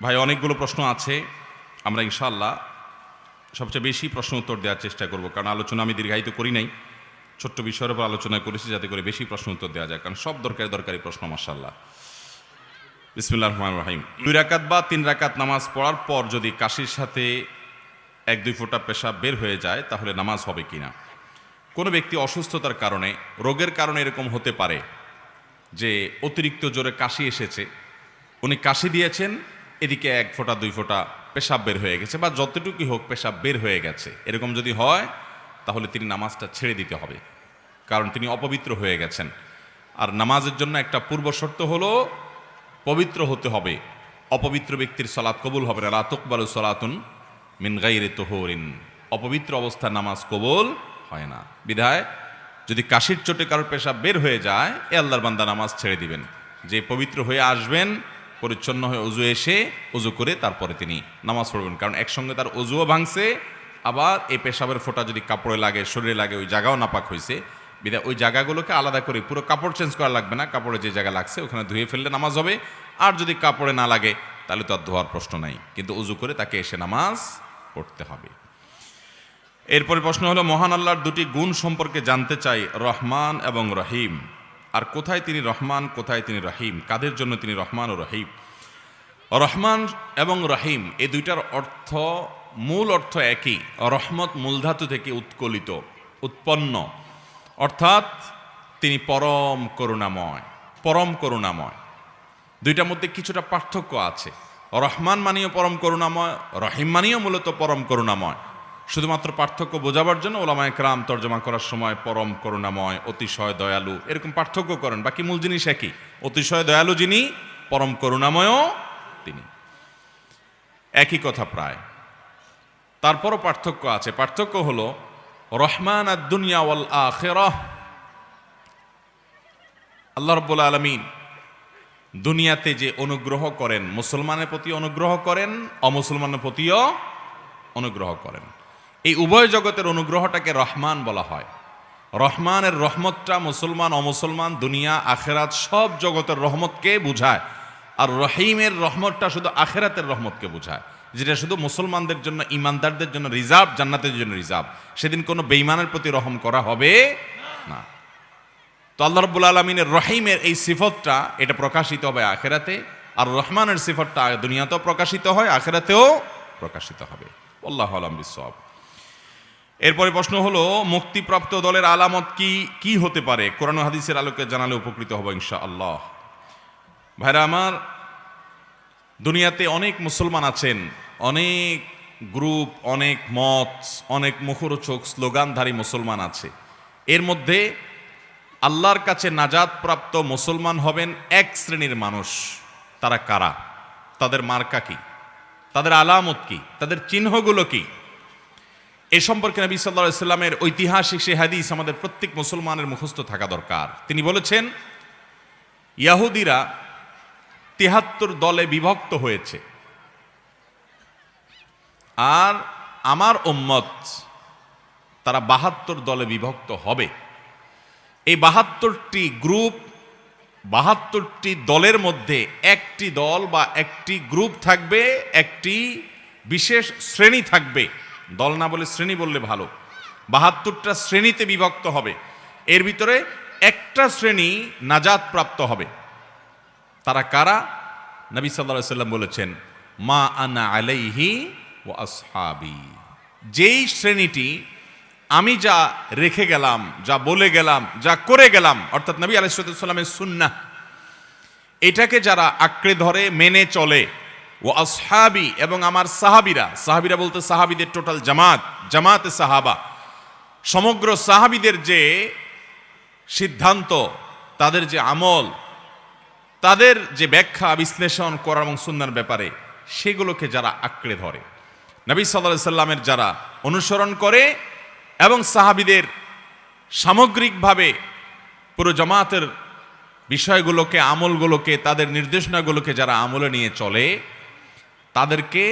ভাই অনেকগুলো প্রশ্ন আছে, আমরা ইনশাআল্লাহ সবচেয়ে বেশি প্রশ্ন উত্তর দেওয়ার চেষ্টা করব, কারণ আলোচনা আমি দীর্ঘায়িত করি নাই, ছোট্ট বিষয়ের উপর আলোচনা করেছি যাতে করে বেশি প্রশ্ন উত্তর দেওয়া যায়, কারণ সব দরকারি প্রশ্ন মাশাআল্লাহ। বিসমিল্লাহির রহমানির রহিম। 2 রাকাত বা 3 রাকাত নামাজ পড়ার পর যদি কাশির সাথে 1-2 ফোঁটা পেশাব বের হয়ে যায় তাহলে নামাজ হবে কিনা। কোনো ব্যক্তি অসুস্থতার কারণে, রোগের কারণে এরকম হতে পারে যে অতিরিক্ত জোরে কাশি এসেছে, উনি কাশি দিয়েছেন, এদিকে 1 ফোঁটা 2 ফোঁটা পেশাব বের হয়ে গেছে, বা যতটুকুই হোক পেশাব বের হয়ে গেছে, এরকম যদি হয় তাহলে তিনি নামাজটা ছেড়ে দিতে হবে, কারণ তিনি অপবিত্র হয়ে গেছেন। আর নামাজের জন্য একটা পূর্ব শর্ত হলো পবিত্র হতে হবে। অপবিত্র ব্যক্তির সালাত কবুল হবে না। লা তুকবালু সালাতুন মিন গায়রি তুহুরিন, অপবিত্র অবস্থায় নামাজ কবুল হয় না। বিধায় যদি কাশির চোটে কারোর পেশাব বের হয়ে যায়, এ আল্লাহর বান্দা নামাজ ছেড়ে দিবেন। যে পবিত্র হয়ে আসবেন, পরিচ্ছন্ন হয়ে অজু এসে অজু করে তারপরে তিনি নামাজ পড়বেন, কারণ একসঙ্গে তার অজুও ভাঙছে, আবার এই পেশাবের ফোঁটা যদি কাপড়ে লাগে, শরীরে লাগে, ওই জায়গাও নাপাক হয়েছে। বিধায় ওই জায়গাগুলোকে আলাদা করে, পুরো কাপড় চেঞ্জ করা লাগবে না, কাপড়ে যে জায়গা লাগছে ওখানে ধুয়ে ফেললে নামাজ হবে। আর যদি কাপড়ে না লাগে তাহলে তো আর ধোয়ার প্রশ্ন নাই, কিন্তু অজু করে তাকে এসে নামাজ পড়তে হবে। এরপরে প্রশ্ন হলো, মহান আল্লাহর 2টি গুণ সম্পর্কে জানতে চাই, রহমান এবং রহিম। আর কোথায় তিনি রহমান, কোথায় তিনি রহিম, কাদের জন্য তিনি রহমান ও রহিম। রহমান এবং রহিম এই দুইটার অর্থ, মূল অর্থ একই। রহমত মূলধাতু থেকে উৎকলিত, উৎপন্ন, অর্থাৎ তিনি পরম করুণাময়, পরম করুণাময়। দুইটার মধ্যে কিছুটা পার্থক্য আছে। রহমান মানেও পরম করুণাময়, রহিম মানেও মূলত পরম করুণাময়। শুধুমাত্র পার্থক্য বোঝাবার জন্য ওলামায়ে কেরাম তর্জমা করার সময় পরম করুণাময়, অতিশয় দয়ালু এরকম পার্থক্য করেন, বাকি মূল জিনিস একই। অতিশয় দয়ালু যিনি, পরম করুণাময়ও তিনি, একই কথা প্রায়। তারপরও পার্থক্য আছে। পার্থক্য হলো রহমান আদ-দুনিয়া ওয়াল আখিরাহ, আল্লাহ রাব্বুল আলামিন দুনিয়াতে যে অনুগ্রহ করেন, মুসলমানের প্রতি অনুগ্রহ করেন, অমুসলমানের প্রতিও অনুগ্রহ করেন। এই উভয় জগতের অনুগ্রহটাকে রহমান বলা হয়। রহমানের রহমতটা মুসলমান, অমুসলমান, দুনিয়া, আখেরাত সব জগতের রহমতকে বুঝায়। আর রহিমের রহমতটা শুধু আখেরাতের রহমতকে বুঝায়, যেটা শুধু মুসলমানদের জন্য, ইমানদারদের জন্য রিজার্ভ, জান্নাতের জন্য রিজার্ভ। সেদিন কোনো বেঈমানের প্রতি রহম করা হবে না। তো আল্লাহ রাব্বুল আলামিনের রহিমের এই সিফতটা, এটা প্রকাশিত হবে আখেরাতে, আর রহমানের সিফতটা দুনিয়াতেও প্রকাশিত হয়, আখেরাতেও প্রকাশিত হবে। আল্লাহু আ'লাম বিসওয়াব। এরপরে প্রশ্ন হলো, মুক্তিপ্রাপ্ত দলের আলামত কি কি হতে পারে, কোরআন ও হাদিসের আলোকে জানালে উপকৃত হব ইনশাআল্লাহ। ভাইরা আমার, দুনিয়াতে অনেক মুসলমান আছেন, অনেক গ্রুপ, অনেক মত, অনেক মুখরোচক স্লোগানধারী মুসলমান আছে। এর মধ্যে আল্লাহর কাছে নাজাত প্রাপ্ত মুসলমান হবেন এক শ্রেণীর মানুষ। তারা কারা, তাদের মার্কা কি, তাদের আলামত কি, তাদের চিহ্নগুলো কি, এ সম্পর্কে নবী সাল্লাল্লাহু আলাইহি ওয়াসাল্লামের ঐতিহাসিক সে হাদিস আমাদের প্রত্যেক মুসলমানের মুখস্থ থাকা দরকার। তিনি বলেছেন, ইহুদিরা ৭৩ দলে বিভক্ত হয়েছে, আর আমার উম্মত তারা ৭২ দলে বিভক্ত হবে। এই ৭২টি গ্রুপ, ৭২টি দলের মধ্যে একটি দল বা একটি গ্রুপ থাকবে, একটি বিশেষ শ্রেণী থাকবে। দল না বলে শ্রেণী বললে ভালো। ৭২টা শ্রেণীতে বিভক্ত হবে, এর ভিতরে একটা শ্রেণী নাজাত প্রাপ্ত হবে। তারা কারা? নবী সাল্লাল্লাহু আলাইহি ওয়াসাল্লাম বলেছেন, মা আনা আলাইহি ওয়া আসহাবি, যেই শ্রেণীটি আমি যা রেখে গেলাম, যা বলে গেলাম, যা করে গেলাম, অর্থাৎ নবী আলাইহিস সালামের সুন্নাহ, এটাকে যারা আঁকড়ে ধরে, মেনে চলে, ও আসহাবি, এবং আমার সাহাবিরা, সাহাবিরা বলতে সাহাবিদের টোটাল জামাত, জামাতে সাহাবা, সমগ্র সাহাবিদের যে সিদ্ধান্ত, তাদের যে আমল, তাদের যে ব্যাখ্যা বিশ্লেষণ করা এবং সুন্নাহর ব্যাপারে, সেগুলোকে যারা আঁকড়ে ধরে, নবী সাল্লাল্লাহু আলাইহি সাল্লামের যারা অনুসরণ করে, এবং সাহাবিদের সামগ্রিকভাবে পুরো জামাতের বিষয়গুলোকে, আমলগুলোকে, তাদের নির্দেশনাগুলোকে যারা আমলে নিয়ে চলে, তাদেরকে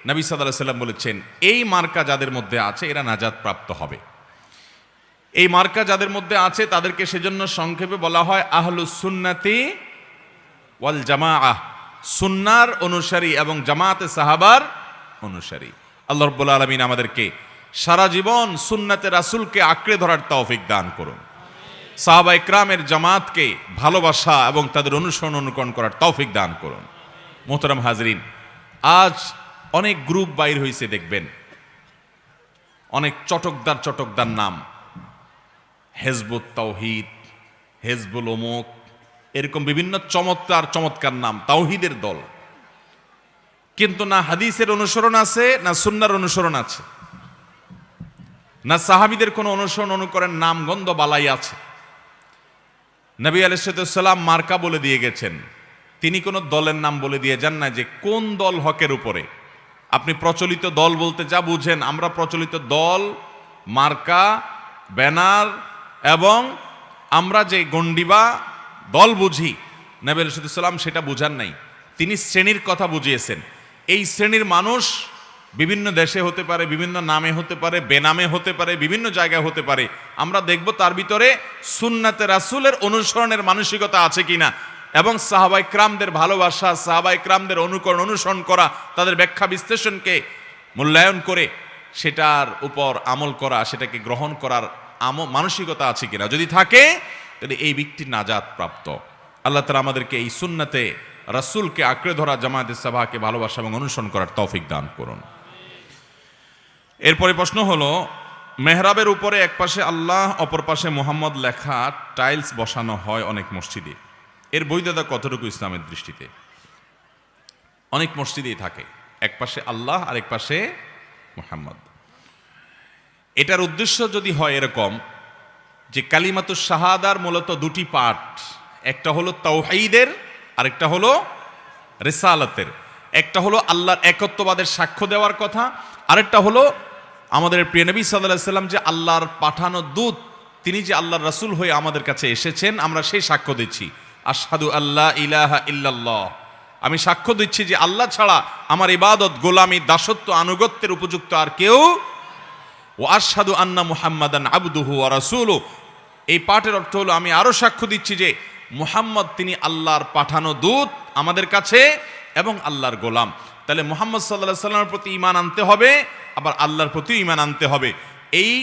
নবী সাল্লাল্লাহু আলাইহি সাল্লাম বলেছেন, এই মার্কা যাদের মধ্যে আছে এরা নাজাত প্রাপ্ত হবে। এই মার্কা যাদের মধ্যে আছে তাদেরকে সেজন্য সংক্ষেপে বলা হয় আহলুস সুন্নাতি ওয়াল জামাআহ, সুন্নার অনুসারী এবং জামাতে সাহাবার অনুসারী। আল্লাহ রাব্বুল আলামিন আমাদেরকে সারা জীবন সুন্নাতে রাসূলকে আঁকড়ে ধরার তৌফিক দান করুন। সাহাবা ইকরামের জামাতকে ভালোবাসা এবং তাদের অনুসরণ অনুকরণ করার তৌফিক দান করুন। মোহতারাম হাজরিন, আজ অনেক গ্রুপ বাইর হয়েছে, দেখবেন অনেক চটকদার নাম, হেজবুত তাওহীদ, হেজবুল অমুক, এরকম বিভিন্ন চমৎকার নাম, তাওহীদের দল। কিন্তু না হাদিসের অনুসরণ আছে, না সুন্নার অনুসরণ আছে, না সাহাবীদের কোনো অনুসরণ অনুকরণ নাম গন্ধ বালাই আছে। নবী আলাইহিস সালাম মার্কা বলে দিয়ে গেছেন, তিনি কোনো দলের নাম বলে দিয়ে যান না যে কোন দল হকের উপরে। আপনি প্রচলিত দল বলতে যা বুঝেন, আমরা প্রচলিত দল, মার্কা, ব্যানার এবং আমরা যে গন্ডিবা দল বুঝি, নবী আলাইহিস সালাম সেটা বুঝান নাই। তিনি শ্রেণীর কথা বুঝিয়েছেন। এই শ্রেণীর মানুষ বিভিন্ন দেশে হতে পারে, বিভিন্ন নামে হতে পারে, বেনামে হতে পারে, বিভিন্ন জায়গায় হতে পারে। আমরা দেখব তার ভিতরে সুন্নাতে রাসূলের অনুসরণের মানসিকতা আছে কিনা, এবং সাহাবায়ে কেরামদের ভালোবাসা, সাহাবায়ে কেরামদের অনুকরণ অনুসরণ করা, তাদের ব্যাখ্যা বিশ্লেষণকে মূল্যায়ন করে সেটার উপর আমল করা, সেটাকে গ্রহণ করার মানসিকতা আছে কিনা। যদি থাকে তাহলে এই ব্যক্তি নাজাত প্রাপ্ত। আল্লাহ তাআলা আমাদেরকে এই সুন্নাতে রাসূলকে আঁকড়ে ধরা, জামায়াতে সাহাবাকে ভালোবাসা এবং অনুসরণ করার তৌফিক দান করুন। এরপরে প্রশ্ন হলো, মেহরাবের উপরে এক পাশে আল্লাহ অপর পাশে মুহাম্মদ লেখা টাইলস বসানো হয় অনেক মসজিদে, এর বৈধতা কতটুকু ইসলামের দৃষ্টিতে? অনেক মসজিদেই থাকে, এক পাশে আল্লাহ আর এক পাশে মুহাম্মদ। এটার উদ্দেশ্য যদি হয় এরকম যে কালিমাতুশ শাহাদার মূলত দুটি পার্ট, একটা হলো তাওহীদের, আরেকটা হলো রিসালাতের। একটা হলো আল্লাহর একত্ববাদের সাক্ষ্য দেওয়ার কথা, আরেকটা হলো আমাদের প্রিয় নবী সাল্লাল্লাহু আলাইহি ওয়াসাল্লাম যে আল্লাহর পাঠানো দূত, তিনি যে আল্লাহর রাসূল হয়ে আমাদের কাছে এসেছেন, আমরা সেই সাক্ষ্য দিচ্ছি। আশহাদু আল্লা ইলাহা ইল্লাল্লাহ, আমি সাক্ষ্য দিচ্ছি যে আল্লাহ ছাড়া আমার ইবাদত, গোলামি, দাসত্ব, আনুগত্যের উপযুক্ত আর কেউ। ও আশহাদু আন্না মুহাম্মাদান আবদুহু ওয়া রাসূলুহু, এই পাঠের অর্থ হলো আমি আরো সাক্ষ্য দিচ্ছি যে মুহাম্মদ তিনি আল্লাহর পাঠানো দূত আমাদের কাছে এবং আল্লাহর গোলাম। তাহলে মুহাম্মদ সাল্লাল্লাহু আলাইহি ওয়াসাল্লামের প্রতি ঈমান আনতে হবে, আবার আল্লাহর প্রতি ঈমান আনতে হবে। এই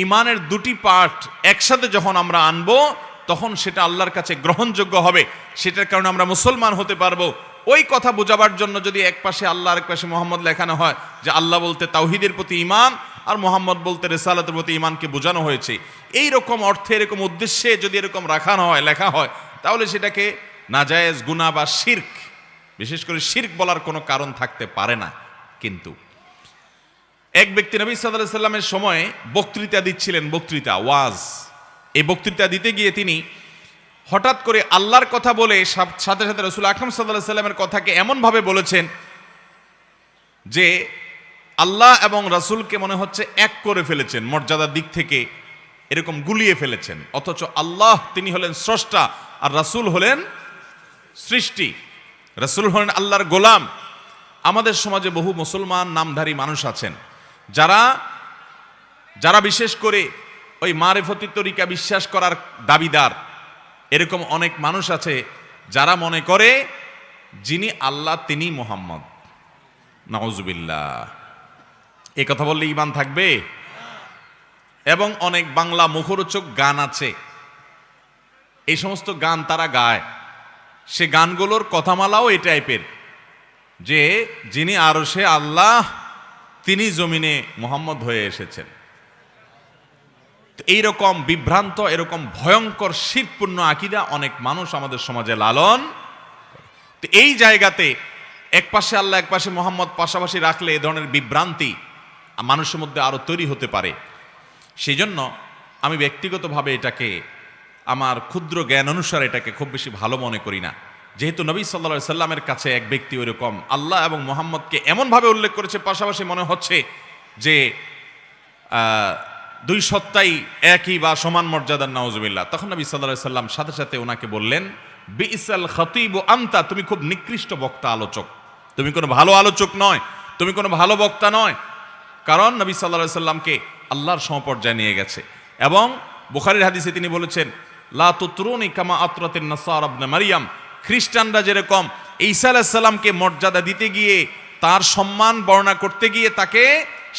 ঈমানের দুটি পার্ট একসাথে যখন আমরা আনবো, তখন সেটা আল্লাহর কাছে গ্রহণযোগ্য হবে, সেটার কারণে আমরা মুসলমান হতে পারবো। ওই কথা বোঝাবার জন্য যদি এক পাশে আল্লাহ আর এক পাশে মুহাম্মদ লেখানো হয়, যে আল্লাহ বলতে তাওহীদের প্রতি ঈমান আর মুহাম্মদ বলতে রিসালাতের প্রতি ঈমানকে বোঝানো হয়েছে, এই রকম অর্থে, এরকম উদ্দেশ্যে যদি এরকম রাখানো হয়, লেখা হয়, তাহলে সেটাকে নাজায়েজ, গুনাহ বা শিরক, বিশেষ করে শিরক বলার কোনো কারণ থাকতে পারে না। কিন্তু এক ব্যক্তি নবী সাল্লাল্লাহু আলাইহি ওয়াসাল্লামের সময় বক্তৃতা দিচ্ছিলেন, বক্তৃতা, ওয়াজ। এই বক্তৃতা দিতে গিয়ে তিনি হঠাৎ করে আল্লাহর কথা বলে সাথে সাথে রাসূল আকরাম সাল্লাল্লাহু আলাইহি ওয়াসাল্লামের কথাকে এমনভাবে বলেছেন যে আল্লাহ এবং রাসূলকে মনে হচ্ছে এক করে ফেলেছেন, মর্যাদার দিক থেকে এরকম গুলিয়ে ফেলেছেন। অথচ আল্লাহ তিনি হলেন স্রষ্টা, আর রাসূল হলেন সৃষ্টি, রাসূল হলেন আল্লাহর গোলাম। আমাদের সমাজে বহু মুসলমান নামধারী মানুষ আছেন যারা বিশেষ করে ওই মারিফতি তরিকা বিশ্বাস করার দাবিদার। এরকম অনেক মানুষ আছে যারা মনে করে যিনি আল্লাহ তিনি মুহাম্মদ। নাউজুবিল্লাহ, এই কথা বললে ঈমান থাকবে? এবং অনেক বাংলা মুখরোচক গান আছে, এই সমস্ত গান তারা গায়, সে গানগুলোর কথামালাও এই টাইপের যে যিনি আরশে আল্লাহ তিনি জমিনে মুহাম্মদ হয়ে এসেছেন। এইরকম বিভ্রান্ত, এরকম ভয়ঙ্কর শিরকপূর্ণ আকীদা অনেক মানুষ আমাদের সমাজে লালন। তো এই জায়গাতে এক পাশে আল্লাহ এক পাশে মুহাম্মদ পাশাপাশি রাখলে এ ধরনের বিভ্রান্তি মানুষের মধ্যে আরো তৈরি হতে পারে। সেই জন্য আমি ব্যক্তিগতভাবে এটাকে আমার ক্ষুদ্র জ্ঞান অনুসারে এটাকে খুব বেশি ভালো মনে করি না। যেহেতু নবী সাল্লাল্লাহু আলাইহি সাল্লামের কাছে এক ব্যক্তি ওইরকম আল্লাহ এবং মুহাম্মদকে এমনভাবে উল্লেখ করেছে, পাশাপাশি মনে হচ্ছে যে দুই সত্তাই একই বা সমান মর্যাদার, নাউজুবিল্লাহ। তখন নবী সাল্লাল্লাহু আলাইহি সাল্লাম সাথে সাথে ওনাকে বললেন, বিইসাল খতীবু আনতা, তুমি খুব নিকৃষ্ট বক্তা, আলোচক, তুমি কোনো ভালো আলোচক নয়, তুমি কোনো ভালো বক্তা নয়। কারণ নবী সাল্লাল্লাহু আলাইহি সাল্লামকে আল্লাহর সমপর্যায়ে নিয়ে গেছে। এবং বুখারীর হাদিসে তিনি বলেছেন, লা তুতরুনি কামা আতরাতিন নাসারা ইবনে মারইয়াম, খ্রিস্টানরা যেরকম ঈসা আলাইহিস সালামকে মর্যাদা দিতে গিয়ে, তার সম্মান বর্ণনা করতে গিয়ে তাকে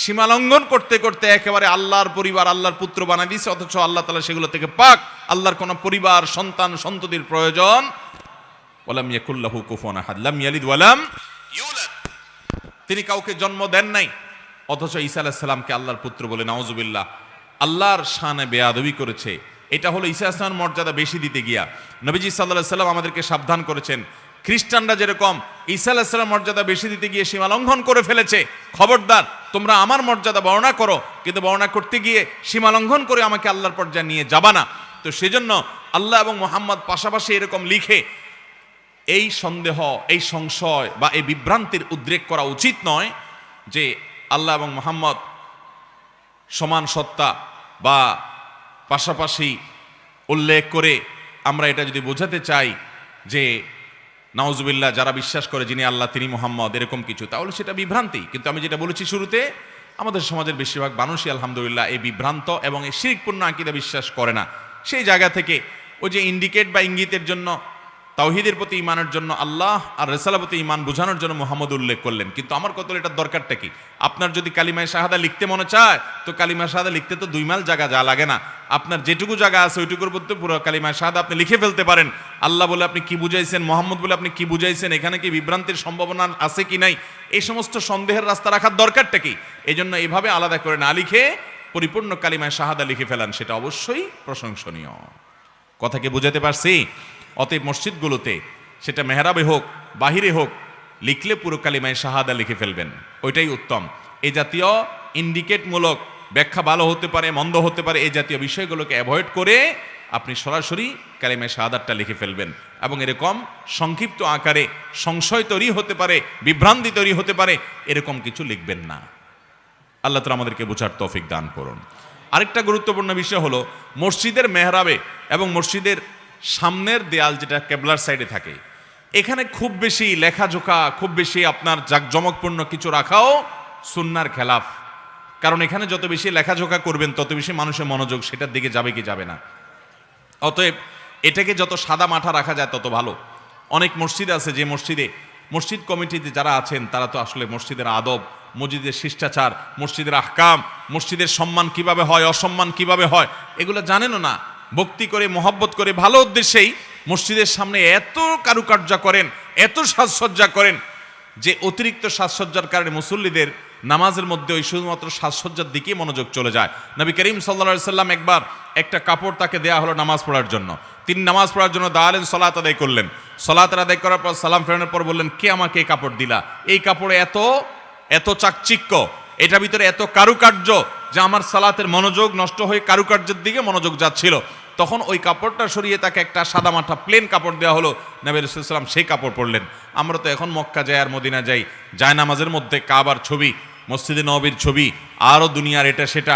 সীমালঙ্ঘন করতে করতে একেবারে আল্লাহর পরিবার, আল্লাহর পুত্র বানায় দিয়েছে, অথচ আল্লাহ তাআলা সেগুলো থেকে পাক। আল্লাহর কোনো পরিবার, সন্তান, সন্ততির প্রয়োজন। ওয়ালাম ইয়াকুল লাহু কুফুয়ান আহাদ, লাম ইয়ালিদ ওয়ালাম ইউলাদ, তিনি কাউকে জন্ম দেন নাই, অথচ ঈসা আলাইহিস সালামকে আল্লাহর পুত্র বলে নাউজুবিল্লাহ আল্লাহর শানে বেয়াদবি করেছে। এটা হলো ঈসা আলাইহিস সালামের মর্যাদা বেশি দিতে গিয়া। নবীজি সাল্লাল্লাহু আলাইহি সাল্লাম আমাদেরকে সাবধান করেছেন, খ্রিস্টানরা যেরকম ঈসা আলাইহিস সালামের মর্যাদা বেশি দিতে গিয়ে সীমা লঙ্ঘন করে ফেলেছে, খবরদার তোমরা আমার মর্যাদা বর্ণনা করো, কিন্তু বর্ণনা করতে গিয়ে সীমা লঙ্ঘন করে আমাকে আল্লাহর পর্যায়ে নিয়ে যাবা না। তো সেজন্য আল্লাহ এবং মুহাম্মদ পাশাপাশি এরকম লিখে এই সন্দেহ, এই সংশয় বা এই বিভ্রান্তির উদ্রেক করা উচিত নয় যে আল্লাহ এবং মুহাম্মদ সমান সত্তা বা পাশাপাশি উল্লেখ করে আমরা এটা যদি বোঝাতে চাই যে নাউজুবিল্লাহ যারা বিশ্বাস করে যিনি আল্লাহ তিনি মুহাম্মদ এরকম কিছু, তাহলে সেটা বিভ্রান্তি। কিন্তু আমি যেটা বলেছি শুরুতে, আমাদের সমাজের বেশিরভাগ মানুষই আলহামদুলিল্লাহ এই বিভ্রান্ত এবং এই শিরকপূর্ণ আকীদা বিশ্বাস করে না। সেই জায়গা থেকে ওই যে ইন্ডিকেট বা ইঙ্গিতের জন্য, তাওহীদের প্রতি ঈমানের জন্য আল্লাহ আর রাসূলের প্রতি ঈমান বোঝানোর জন্য মুহাম্মদ উল্লেখ করলেন। কিন্তু আমার কত এটার দরকারটা কি? আপনার যদি কালিমায়ে শাহাদা লিখতে মনে চায়, তো কালিমায়ে শাহাদা লিখতে তো 2 মাইল জায়গা যা লাগে না। আপনার যেটুকু জায়গা আছে ওইটুকুর মধ্যে পুরো কালিমায়ে শাহাদা আপনি লিখে ফেলতে পারেন। আল্লাহ বলে আপনি কি বুঝাইছেন, মুহাম্মদ বলে আপনি কি বুঝাইছেন, এখানে কি বিভ্রান্তির সম্ভাবনা আছে কি নাই, এই সমস্ত সন্দেহের রাস্তা রাখার দরকারটা কি? এই জন্য এইভাবে আলাদা করে না লিখে পরিপূর্ণ কালিমায়ে শাহাদা লিখে ফেলান, সেটা অবশ্যই প্রশংসনীয়। কথা কি বুঝাতে পারছি? অতএব মসজিদগুলোতে সেটা মেহরাবে হোক বাহিরে হোক, লিখলে পুরো কালিমায়ে শাহাদা লিখে ফেলবেন, ওইটাই উত্তম। এই জাতীয় ইন্ডিকেটমূলক ব্যাখ্যা ভালো হতে পারে, মন্দ হতে পারে, এই জাতীয় বিষয়গুলোকে অ্যাভয়েড করে আপনি সরাসরি কালিমায়ে শাহাদাতটা লিখে ফেলবেন। এবং এরকম সংক্ষিপ্ত আকারে সংশয় তৈরি হতে পারে, বিভ্রান্তি তৈরি হতে পারে, এরকম কিছু লিখবেন না। আল্লাহ তাআলা আমাদেরকে বোঝার তৌফিক দান করুন। আরেকটা গুরুত্বপূর্ণ বিষয় হলো মসজিদের মেহরাবে এবং মসজিদের সামনের দেয়াল যেটা কেবলার সাইডে থাকে, এখানে খুব বেশি লেখাজোখা, খুব বেশি আপনার জাঁকজমকপূর্ণ কিছু রাখাও সুন্নাহর খেলাফ। কারণ এখানে যত বেশি লেখাজোখা করবেন তত বেশি মানুষের মনোযোগ সেটার দিকে যাবে কি যাবে না। অতএব এটাকে যত সাদা মাঠা রাখা যায় তত ভালো। অনেক মসজিদ আছে যে মসজিদ কমিটিতে যারা আছেন তারা তো আসলে মসজিদের আদব, মসজিদের শিষ্টাচার, মসজিদের আহকাম, মসজিদের সম্মান কিভাবে হয়, অসম্মান কিভাবে হয়, এগুলো জানেনও না। ভক্তি করে, মহব্বত করে, ভালো উদ্দেশ্যেই মসজিদের সামনে এত কারুকার্য করেন, এত সাজসজ্জা করেন যে অতিরিক্ত সাজসজ্জার কারণে মুসল্লিদের নামাজের মধ্যে ওই শুধুমাত্র সাজসজ্জার দিকেই মনোযোগ চলে যায়। নবী করিম সাল্লাল্লাহু আলাইহি সাল্লাম একবার একটা কাপড় তাকে দেয়া হলো নামাজ পড়ার জন্য। তিনি নামাজ পড়ার জন্য দাঁড়ালেন, সালাত আদায় করলেন। সালাত আদায় করার পর সালাম ফেরানোর পর বললেন, কে আমাকে এই কাপড় দিলা? এই কাপড়ে এত চাকচিক্য, এটার ভিতরে এত কারুকার্য যে আমার সালাতের মনোযোগ নষ্ট হয়ে কারুকার্যের দিকে মনোযোগ যাচ্ছিল। তখন ওই কাপড়টা সরিয়ে তাকে একটা সাদামাটা প্লেন কাপড় দেওয়া হলো। নবী রাসূলুল্লাহ সাল্লাল্লাহু আলাইহি ওয়াসাল্লাম সেই কাপড় পরলেন। আমরা তো এখন মক্কা যাই আর মদিনা যাই, জায়নামাজের মধ্যে কাবার ছবি, মসজিদে নববীর ছবি, আরও দুনিয়ার এটা সেটা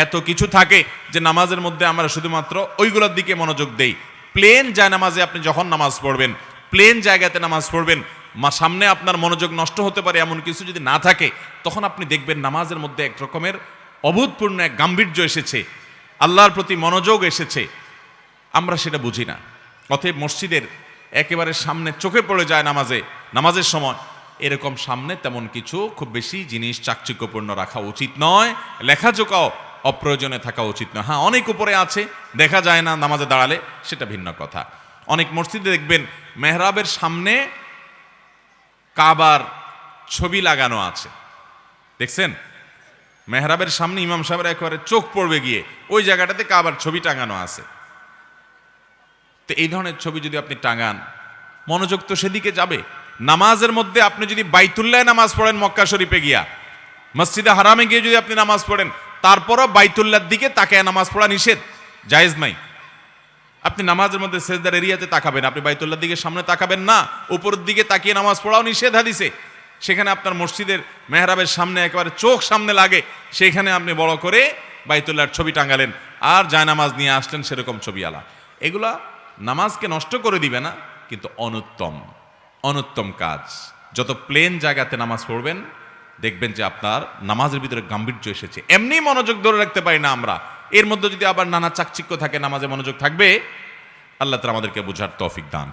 এত কিছু থাকে যে নামাজের মধ্যে আমরা শুধুমাত্র ওইগুলোর দিকে মনোযোগ দেই। প্লেন জায়নামাজে আপনি যখন নামাজ পড়বেন, প্লেন জায়গাতে নামাজ পড়বেন, সামনে আপনার মনোযোগ নষ্ট হতে পারে এমন কিছু যদি না থাকে, তখন আপনি দেখবেন নামাজের মধ্যে এক রকমের অভূতপূর্ণ এক গাম্ভীর্য এসেছে, আল্লাহর প্রতি মনোযোগ এসেছে। আমরা সেটা বুঝি না। অতএব মসজিদের একেবারে সামনে চোখে পড়ে যায় নামাজের সময়, এরকম সামনে তেমন কিছু খুব বেশি জিনিস চাকচিক্যপূর্ণ রাখা উচিত নয়। লেখাজোকাও অপ্রয়োজনে থাকা উচিত নয়। হ্যাঁ, অনেক উপরে আছে, দেখা যায় না নামাজে দাঁড়ালে, সেটা ভিন্ন কথা। অনেক মসজিদে দেখবেন মেহরাবের সামনে কাবার ছবি লাগানো আছে, দেখছেন? মেহরাবের সামনে ইমাম সাহেবের একেবারে চোখ পড়বে গিয়ে ওই জায়গাটাতে কাবার ছবি টাঙানো আছে। তো এই ধরনের ছবি যদি আপনি টাঙান, মনোযোগ তো সেদিকে যাবে। নামাজের মধ্যে আপনি যদি বাইতুল্লাহ নামাজ পড়েন, মক্কা শরীফে গিয়া, মসজিদে হারামে গিয়ে যদি আপনি নামাজ পড়েন, তারপরও বাইতুল্লাহর দিকে তাকায় নামাজ পড়া নিষেধ, জায়েজ নাই। আপনি নামাজের মধ্যে সেজদার এরিয়াতে তাকাবেন, আপনি বাইতুল্লাহর দিকে সামনে তাকাবেন না। উপরের দিকে তাকিয়ে নামাজ পড়াও নিষেধ হাদিসে। সেখানে আপনার মসজিদের মেহরাবের সামনে একেবারে চোখ সামনে লাগে, সেখানে আপনি বড় করে বাইতুল্লাহর ছবি টাঙ্গালেন আর জায়নামাজ নিয়ে আসলেন সেরকম ছবি আলা। এগুলা নামাজকে নষ্ট করে দিবে না, কিন্তু অনুত্তম কাজ। যত প্লেন জায়গাতে নামাজ পড়বেন, দেখবেন যে আপনার নামাজের ভিতরে গাম্ভীর্য এসেছে। এমনি মনোযোগ ধরে রাখতে পারি না আমরা, এর মধ্যে যদি আবার নানা চাকচিক্য থাকে, নামাজে মনোযোগ থাকবে? আল্লাহ তাআলা আমাদেরকে বোঝার তৌফিক দান